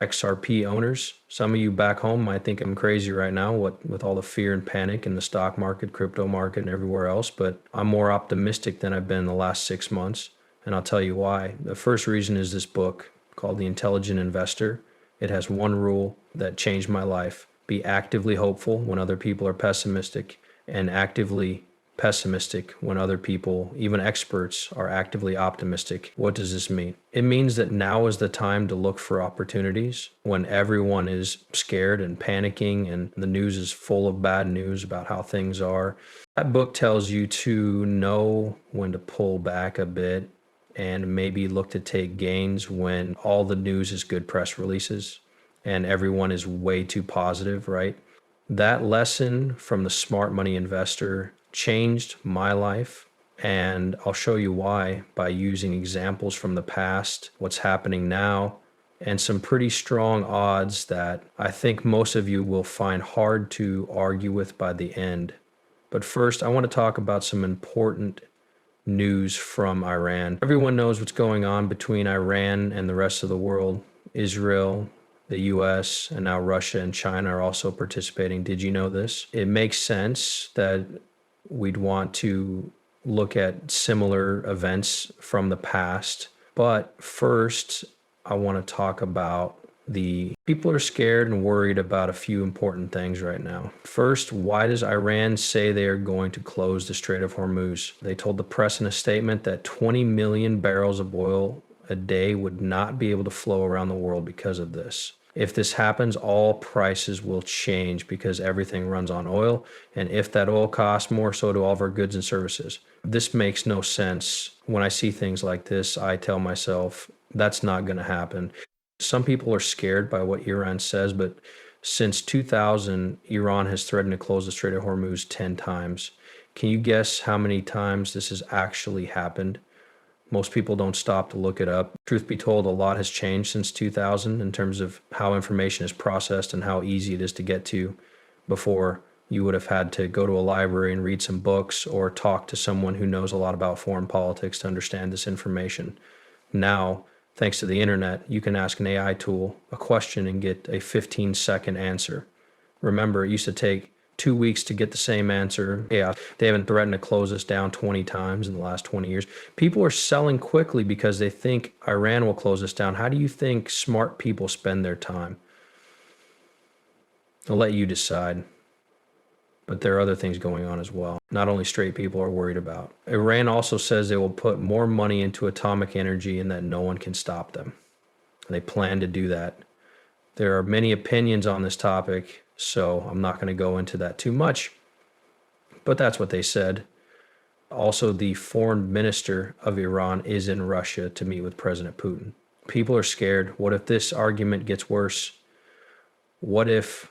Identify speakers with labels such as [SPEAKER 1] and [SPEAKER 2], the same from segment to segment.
[SPEAKER 1] XRP owners. Some of you back home might think I'm crazy right now with all the fear and panic in the stock market, crypto market, and everywhere else, but I'm more optimistic than I've been in the last 6 months. And I'll tell you why. The first reason is this book called The Intelligent Investor. It has one rule that changed my life: be actively hopeful when other people are pessimistic, and actively pessimistic when other people, even experts, are actively optimistic. What does this mean? It means that now is the time to look for opportunities when everyone is scared and panicking and the news is full of bad news about how things are. That book tells you to know when to pull back a bit and maybe look to take gains when all the news is good press releases and everyone is way too positive, right? That lesson from the smart money investor changed my life. And I'll show you why by using examples from the past, what's happening now, and some pretty strong odds that I think most of you will find hard to argue with by the end. But first, I want to talk about some important news from Iran. Everyone knows what's going on between Iran and the rest of the world. Israel, the US, and now Russia and China are also participating. Did you know this? It makes sense that we'd want to look at similar events from the past. But first, I want to talk about the people are scared and worried about a few important things right now. First, why does Iran say they are going to close the Strait of Hormuz? They told the press in a statement that 20 million barrels of oil a day would not be able to flow around the world because of this. If this happens, all prices will change because everything runs on oil. And if that oil costs more, so do all of our goods and services. This makes no sense. When I see things like this, I tell myself, that's not going to happen. Some people are scared by what Iran says, but since 2000, Iran has threatened to close the Strait of Hormuz 10 times. Can you guess how many times this has actually happened? Most people don't stop to look it up. Truth be told, a lot has changed since 2000 in terms of how information is processed and how easy it is to get to. Before, you would have had to go to a library and read some books or talk to someone who knows a lot about foreign politics to understand this information. Now, thanks to the internet, you can ask an AI tool a question and get a 15-second answer. Remember, it used to take 2 weeks to get the same answer. Yeah, they haven't threatened to close us down 20 times in the last 20 years. People are selling quickly because they think Iran will close us down. How do you think smart people spend their time? I'll let you decide. But there are other things going on as well. Not only straight people are worried about. Iran also says they will put more money into atomic energy and that no one can stop them. They plan to do that. There are many opinions on this topic, so I'm not going to go into that too much, but that's what they said. Also, the foreign minister of Iran is in Russia to meet with President Putin. People are scared. What if this argument gets worse? What if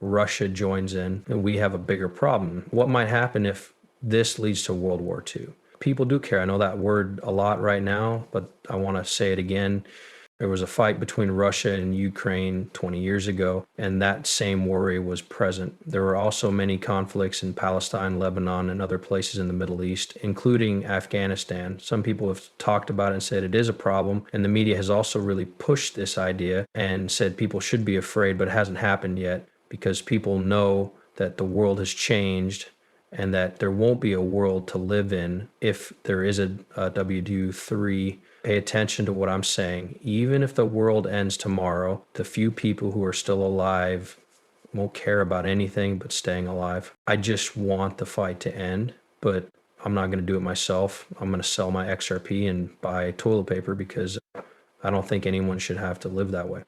[SPEAKER 1] Russia joins in and we have a bigger problem? What might happen if this leads to World War II? People do care. I know that word a lot right now, but I want to say it again. There was a fight between Russia and Ukraine 20 years ago, and that same worry was present. There were also many conflicts in Palestine, Lebanon, and other places in the Middle East, including Afghanistan. Some people have talked about it and said it is a problem, and the media has also really pushed this idea and said people should be afraid, but it hasn't happened yet because people know that the world has changed and that there won't be a world to live in if there is a WW3. Pay attention to what I'm saying. Even if the world ends tomorrow, the few people who are still alive won't care about anything but staying alive. I just want the fight to end, but I'm not going to do it myself. I'm going to sell my XRP and buy toilet paper because I don't think anyone should have to live that way.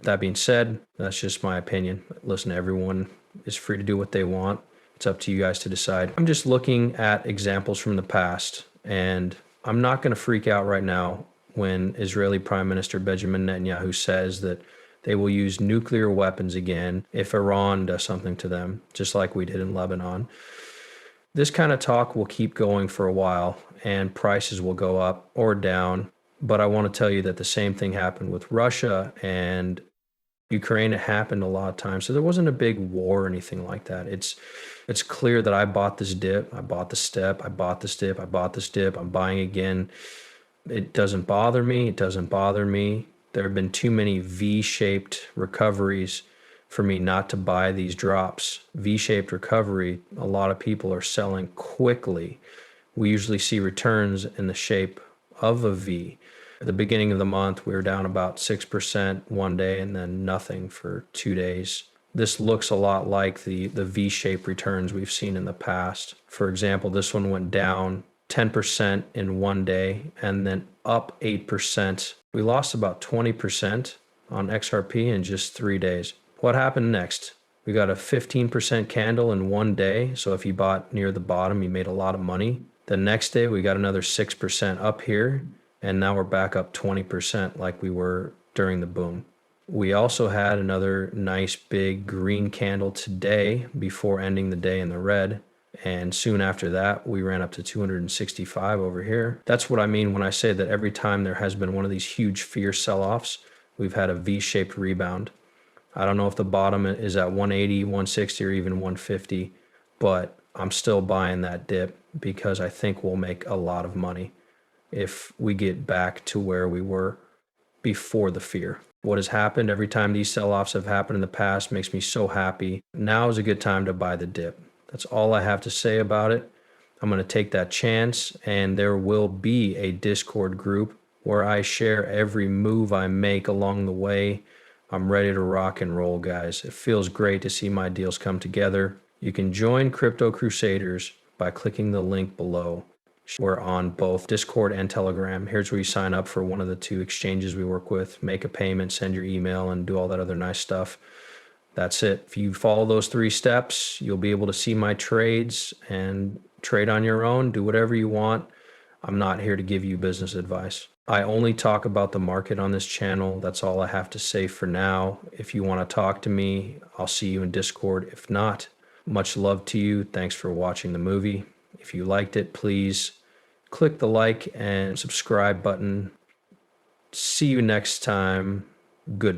[SPEAKER 1] That being said, that's just my opinion. Listen, everyone is free to do what they want. It's up to you guys to decide. I'm just looking at examples from the past, and I'm not going to freak out right now when Israeli Prime Minister Benjamin Netanyahu says that they will use nuclear weapons again if Iran does something to them, just like we did in Lebanon. This kind of talk will keep going for a while, and prices will go up or down. But I want to tell you that the same thing happened with Russia and Ukraine. It happened a lot of times. So there wasn't a big war or anything like that. It's clear that I bought this dip, I bought the step, I bought this dip, I bought this dip, I'm buying again. It doesn't bother me. It doesn't bother me There have been too many V-shaped recoveries for me not to buy these drops. V-shaped recovery, a lot of people are selling quickly. We usually see returns in the shape of a V. At the beginning of the month, we were down about 6% one day and then nothing for 2 days. This looks a lot like the V-shaped returns we've seen in the past. For example, this one went down 10% in one day and then up 8%. We lost about 20% on XRP in just 3 days. What happened next? We got a 15% candle in one day. So if you bought near the bottom, you made a lot of money. The next day, we got another 6% up here. And now we're back up 20% like we were during the boom. We also had another nice big green candle today before ending the day in the red. And soon after that, we ran up to 265 over here. That's what I mean when I say that every time there has been one of these huge fear sell-offs, we've had a V-shaped rebound. I don't know if the bottom is at 180, 160, or even 150, but I'm still buying that dip because I think we'll make a lot of money if we get back to where we were before the fear. What has happened every time these sell-offs have happened in the past makes me so happy. Now is a good time to buy the dip. That's all I have to say about it. I'm going to take that chance, and there will be a Discord group where I share every move I make along the way. I'm ready to rock and roll, guys. It feels great to see my deals come together. You can join Crypto Crusaders by clicking the link below. We're on both Discord and Telegram. Here's where you sign up for one of the two exchanges we work with, make a payment, send your email, and do all that other nice stuff. That's it. If you follow those 3 steps, you'll be able to see my trades and trade on your own, do whatever you want. I'm not here to give you business advice. I only talk about the market on this channel. That's all I have to say for now. If you want to talk to me, I'll see you in Discord. If not, much love to you. Thanks for watching the movie. If you liked it, please click the like and subscribe button. See you next time. Good.